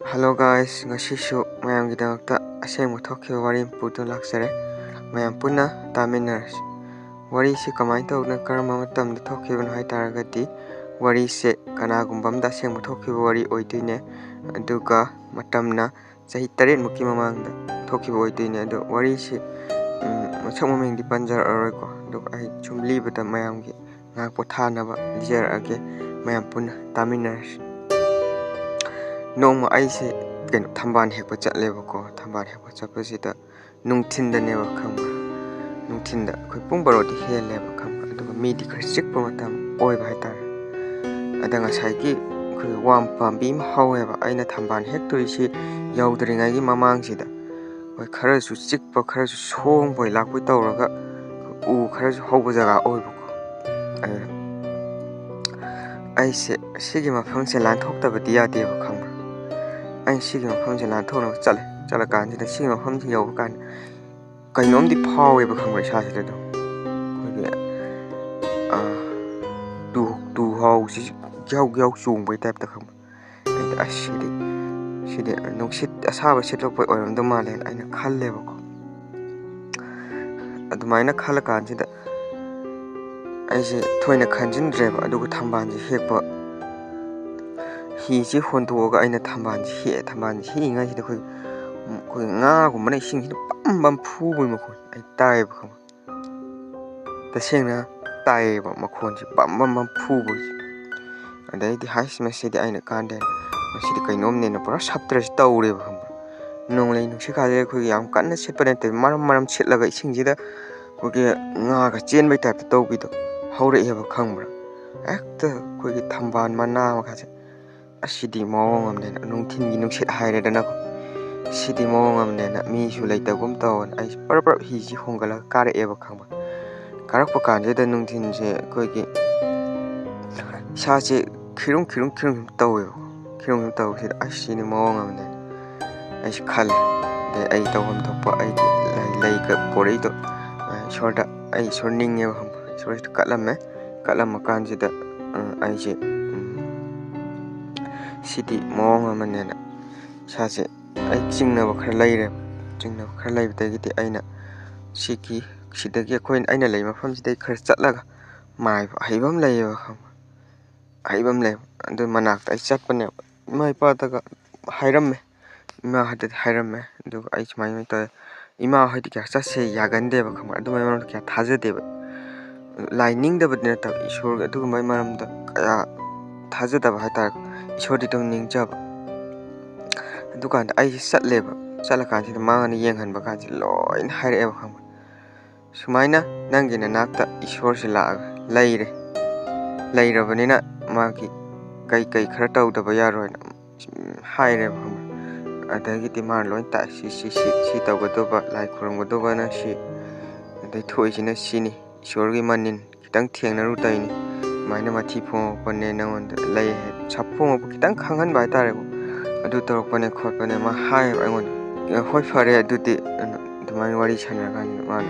Hello guys, ngasisu mayamgidamakta asengba thokhiba wari pudu laksare. Mayam punna taminarasi. Wari si kamai tawna karama matamda thokhibana haitaragati wari se kanagumba amda asengba thokhiba wari oidoine aduga matamna chahi 8 muki mamangda thokhiba oidoine adu wari si masak mamengdi panjararoiko aduga ai chum libada mayamgi ngak pothanaba lijarage mayam punna taminarasi. Nongma aise keno thamban hekpa chatlebako thamban hekpa chapasida nungthindaneba khangba nungthinda khoi pung barodi heleba khangba aduga midi khar chikpa matam oiba haitar adanga saiki khoi wam pambi ma haweba aina thamban hektorisi yaudringai gi mamangsida khoi kharasu chikpa kharasu songboi lakpoi tawraga u kharasu hawba jaga oibako aise sigi mafangse lanthoktabadi yadeba khangba ai sigi mafamse lanthokna chala kanjida sigi mafamse yawba kan kainomdi phaweba khangba isasida do khogi du haw si gyau chungbai type ta khangba ai sidi nungsit asaba sitlokpai oiramda male aina khalleba ko adumaina khala kanjida aise thoina khanjindreba aduga thambanji hekpa hi si hontoga aina thambanji hi ngai sida khoi nga gumana ising sida bam phuboi makhon ai taiba khama tasengna taiba makhon si bam phuboi adai di hais masidi aina kande masidi kainomne na pura saptras tawreba khama nonglei nungsi khale khoi yam kanna setpane te maram setlaga ising sida khogi nga ga chenbai type tawbido haureba khangba ekta khogi thamban mana makase asidi mawang amne nungthingi nungsit hairedana sidi mawang amne misu leitagum tawon ai par hi ji hongala kare eba khangba karakpa kanjeda nungthinje koigi saje khirung tawe khirung tawsid asini mawang amne ai khal de ai tawam thokpa ai lai ka poreido shorda ai sorning eba khangba sorda kalam kanjeda ai je sidi mawang amane saje ai jingnaba khar laibadagidi aina siki sidagi khoin aina lei mafam sidai khar chatlaga mai haibam laiba khama haibam lei adu manakta ai chatpane mai pa daga hairamme ima hadde hairamme adu ai mai ta ima hadi kya chatse yagandeba khama adu mai maram kya thajadeba lining da badna ta ishor adu mai maram da kaya thajadaba haitar ishori dum ningjaba dukan ai chatleba chalakansida mangani yenghanba kansi loin haireba khangba sumaina nangina nakta ishorsi laaga leirabanina magi kai khara tawdaba yaroina haireba khangba adagiti man loin ta si tawgadoba lai khuramgadoba na si adai thoisina sini ishorgi manin kitang thengnaru taini maina mathi phongpane nangonda lei sapphongpa kitang khanghanba haitarebo adu torokpane khotpane ma hai angon hoi fare adudi dumai wari sanragan man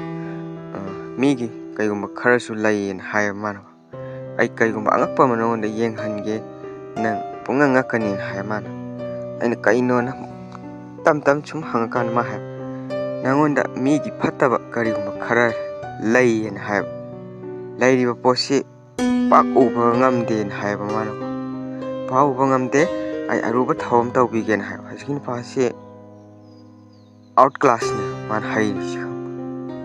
migi kaigumba kharasu lain hai man ai kaigumba angakpa manonda yenghange nang punga ngakani hai man aina kaino na tam chum hangakan ma hai nangonda migi phattaba karigumba khara lain hai lairiba posi pak uba ngamde hai ba man pa uba ngamde ai aruba thawam tawbigen hai haskin pase outclass ne man hai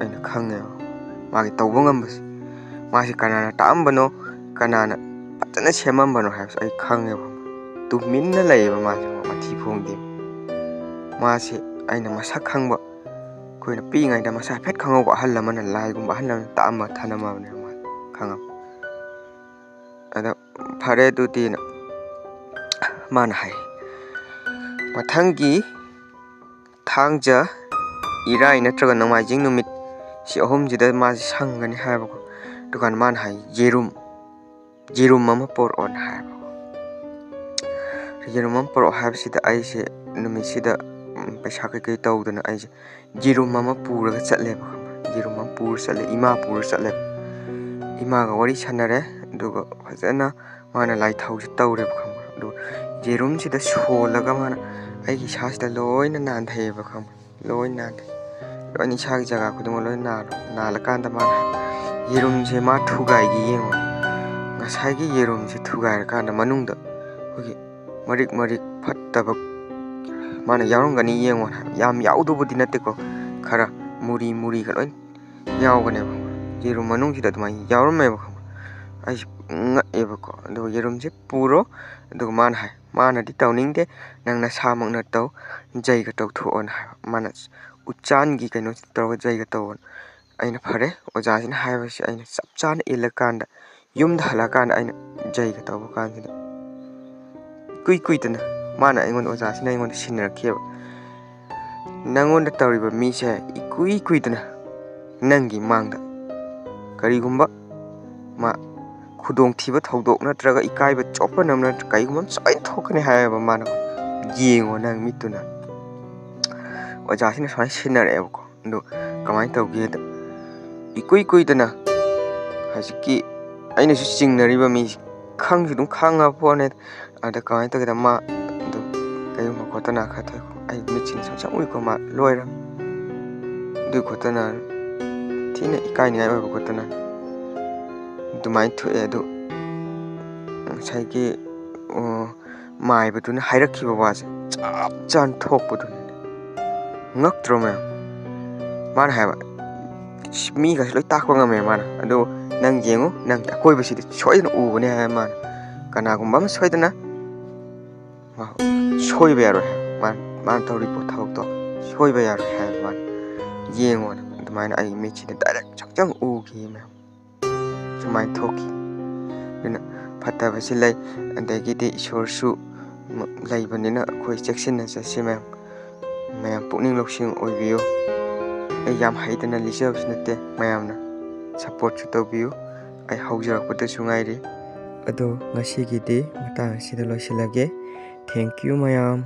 aina khange magi tawba ngambas masi kanana taambano kanana patana semambano hai ai khange tu minna laiba masi mathi phongde masi aina masak khangba koina pi ngai da masa phet khangau ahalla mana lai gumba ahalla taamba thanama ne khangam ada phare du tin man hai mathangi thangja irai natraga namaijing numit si ahom jida ma sangani haibako dukan man hai jerum mama por on haibako jerum mama por haibsida aise numisida paisa kai tawdana aise jerum mama puraga chatleba jerum mama pur chatle ima pur chatle ima ga wari sanare duga fajana mana lai thau tawreba khamba du ꯌꯦꯔꯨꯝꯁꯤꯗ ꯁꯣꯜꯂꯒ ꯃꯥꯅ ꯑꯩꯒꯤ ꯏꯁꯥꯁꯤꯗ ꯂꯣꯏꯅ ꯅꯥꯟꯊꯩꯑꯕ ꯈꯪꯕ꯭ꯔꯥ ꯂꯣꯏꯅ ꯅꯥꯟꯊꯩ ꯂꯣꯏꯅ ꯏꯁꯥꯒꯤ ꯖꯒꯥ ꯈꯨꯗꯤꯡꯃꯛ ꯂꯣꯏꯅ ꯅꯥꯜꯂꯀꯥꯟꯗ ꯃꯥꯅ ꯌꯦꯔꯨꯝꯁꯦ ꯃꯥ ꯊꯨꯒꯥꯏꯒꯤ ꯌꯦꯡꯉꯣ ꯉꯁꯥꯏꯒꯤ ꯌꯦꯔꯨꯝꯁꯦ ꯊꯨꯒꯥꯏꯔꯀꯥꯟꯗ ꯃꯅꯨꯡꯗ ꯑꯩꯈꯣꯏꯒꯤ ꯃꯔꯤꯛ ꯃꯔꯤꯛ ꯐꯠꯇꯕ ꯃꯥꯅ ꯌꯥꯎꯔꯝꯒꯅꯤ ꯌꯦꯡꯉꯣ ꯌꯥꯝ ꯌꯥꯎꯗꯧꯕꯗꯤ ꯅꯠꯇꯦꯀꯣ ꯈꯔ ꯃꯨꯔꯤ ꯃꯨꯔꯤꯒ ꯂꯣꯏ ꯌꯥꯎꯒꯅꯦꯕ ꯌꯦꯔꯨꯝ ꯃꯅꯨꯡꯁꯤꯗ ꯑꯗꯨꯃꯥꯏꯅ ꯌꯥꯎꯔꯝꯃꯦꯕ ꯈꯪꯕ꯭ꯔꯥ ꯑꯩꯁꯦ ꯉꯛꯑꯦꯕꯀꯣ ꯑꯗꯨꯒ ꯌꯦꯔꯨꯝꯁꯦ ꯄꯨꯔꯣ ꯑꯗꯨꯒ ꯃꯥꯅ ꯍꯥꯏ ꯃꯥꯅꯗꯤ ꯇꯧꯅꯤꯡꯗꯦ ꯅꯪ ꯅꯁꯥꯃꯛꯅ ꯇꯧ ꯖꯩꯒ ꯇꯧꯊꯣꯛꯑꯣꯅ ꯍꯥꯏꯕ ꯃꯥꯅ ꯎꯆꯥꯟꯒꯤ ꯀꯩꯅꯣꯁꯤ ꯇꯧꯔꯒ ꯖꯩꯒ ꯇꯧꯑꯣꯅ ꯑꯩꯅ ꯐꯔꯦ ꯑꯣꯖꯥꯁꯤꯅ ꯍꯥꯏꯕꯁꯤ ꯑꯩꯅ ꯆꯞ ꯆꯥꯅ ꯏꯜꯂꯀꯥꯟꯗ ꯌꯨꯝꯗ ꯍꯜꯂꯛꯑꯀꯥꯟꯗ ꯑꯩꯅ ꯖꯩꯒ ꯇꯧꯕ ꯀꯥꯟꯁꯤꯗ ꯏꯀꯨꯏ ꯀꯨꯏꯗꯅ ꯃꯥꯅ ꯑꯩꯉꯣꯟꯗ ꯑꯣꯖꯥꯁꯤꯅ ꯑꯩꯉꯣꯟꯗ ꯁꯤꯟꯅꯔꯛꯈꯤꯑꯕ ꯅꯪꯉꯣꯟꯗ ꯇꯧꯔꯤꯕ ꯃꯤꯁꯦ ꯏꯀꯨꯏ ꯀꯨꯏꯗꯅ ꯅꯪꯒꯤ ꯃꯥꯡꯗ ꯀꯔꯤꯒꯨꯝꯕ ꯃꯥ ꯈꯨꯗꯣꯡꯊꯤꯕ ꯊꯧꯗꯣꯛ ꯅꯠꯇ꯭ꯔꯒ ꯏꯀꯥꯏꯕ ꯆꯣꯞꯄꯅ ꯅꯠꯇ꯭ꯔꯒ ꯀꯔꯤꯒꯨꯝꯕ ꯁꯣꯏꯅ ꯊꯣꯛꯀꯅꯤ ꯍꯥꯏꯌꯦꯕ ꯃꯥꯅ ꯌꯦꯡꯉꯣ ꯅꯪ ꯃꯤꯠꯇꯨꯅ ꯑꯣꯖꯥꯁꯤꯅ ꯁꯨꯃꯥꯏꯅ ꯁꯤꯟꯅꯔꯛꯑꯦꯕꯀꯣ ꯑꯗꯨ ꯀꯃꯥꯏꯅ ꯇꯧꯒꯦꯗ ꯏꯀꯨꯏ ꯀꯨꯏꯗꯅ ꯍꯧꯖꯤꯛꯀꯤ ꯑꯩꯅꯁꯨ ꯆꯤꯡꯅꯔꯤꯕ ꯃꯤꯁꯦ ꯈꯪꯁꯨ ꯑꯗꯨꯝ ꯈꯪꯉꯕ ꯄꯣꯠꯅꯦ ꯑꯗ ꯀꯃꯥꯏꯅ ꯇꯧꯒꯦꯗ ꯃꯥ ꯑꯗꯨꯝ ꯀꯩꯒꯨꯝꯕ ꯈꯣꯠꯇꯅ ꯈꯔ ꯊꯣꯛꯑꯦꯀꯣ ꯑꯩ ꯃꯤꯠꯁꯤꯅ ꯁꯪ ꯎꯏꯀꯣ ꯃꯥ ꯂꯣꯏꯔꯝ ꯑꯗꯨꯏ ꯈꯣꯠꯇꯅ ꯊꯤꯅ ꯏꯀꯥꯏꯅꯤꯡꯉꯥꯏ ꯑꯣꯏꯕ ꯈꯣꯠꯇꯅ ꯑꯗꯨꯃꯥꯏꯅ ꯊꯣꯛꯑꯦ ꯑꯗꯨ ꯉꯁꯥꯏꯒꯤ ꯃꯥꯏꯕꯗꯨꯅ ꯍꯥꯏꯔꯛꯈꯤꯕ ꯋꯥꯁꯦ ꯆꯞ ꯆꯥꯅ ꯊꯣꯛꯄꯗꯨꯅꯤ ꯉꯛꯇ꯭ꯔꯣ ꯃꯌꯥꯝ ꯃꯥꯅ ꯍꯥꯏꯕ ꯃꯤꯒꯁꯨ ꯂꯣꯏ ꯇꯥꯛꯄ ꯉꯝꯃꯦ ꯃꯥꯅ ꯑꯗꯨ ꯅꯪ ꯌꯦꯡꯉꯨ ꯅꯪꯒꯤ ꯑꯀꯣꯏꯕꯁꯤꯗꯤ ꯁꯣꯏꯗꯅ ꯎꯒꯅꯤ ꯍꯥꯏ ꯃꯥꯅ ꯀꯅꯥꯒꯨꯝꯕ ꯑꯃ ꯁꯣꯏꯗꯅ ꯁꯣꯏꯕ ꯌꯥꯔꯣꯏ ꯍꯥꯏ ꯃꯥꯅ ꯇꯧꯔꯤꯕ ꯊꯕꯛꯇꯣ ꯁꯣꯏꯕ ꯌꯥꯔꯣꯏ ꯍꯥꯏꯕ ꯃꯥꯅ ꯌꯦꯡꯉꯣꯅ ꯑꯗꯨꯃꯥꯏꯅ ꯑꯩ ꯃꯤꯠꯁꯤꯗ ꯗꯥꯏꯔꯦꯛ ꯆꯪ ꯎꯈꯤ ꯃꯌꯥꯝ ꯁꯨꯃꯥꯏꯅ ꯊꯣꯛꯈꯤ ꯑꯗꯨꯅ ꯐꯠꯇꯕꯁꯤ ꯂꯩ ꯑꯗꯒꯤꯗꯤ ꯏꯁꯣꯔꯁꯨ ꯂꯩꯕꯅꯤꯅ ꯑꯩꯈꯣই ꯆꯦꯛꯁꯤꯟꯅ ꯆꯠꯁꯤ ꯃꯌꯥꯝ ꯄꯨꯛꯅꯤꯡ ꯂꯧꯁꯤꯡ ꯑꯣꯏꯕꯤꯌꯨ ꯑꯩ ꯌꯥꯝ ꯍꯩꯇꯅ ꯂꯤꯖꯕꯁꯨ ꯅꯠꯇꯦ ꯃꯌꯥꯝꯅ ꯁꯞꯄꯣꯔꯠꯁꯨ ꯇꯧꯕꯤꯌꯨ ꯑꯩ ꯍꯧꯖꯔꯛꯄꯗꯁꯨ ꯉꯥꯏꯔꯤ ꯑꯗꯣ ꯉꯁꯤꯒꯤꯗꯤ ꯃꯇꯥꯡ ꯑꯁꯤꯗ ꯂꯣꯏꯁꯤꯜꯂꯒꯦ ꯊꯦꯡꯀ꯭ꯌꯨ ꯃꯌꯥꯝ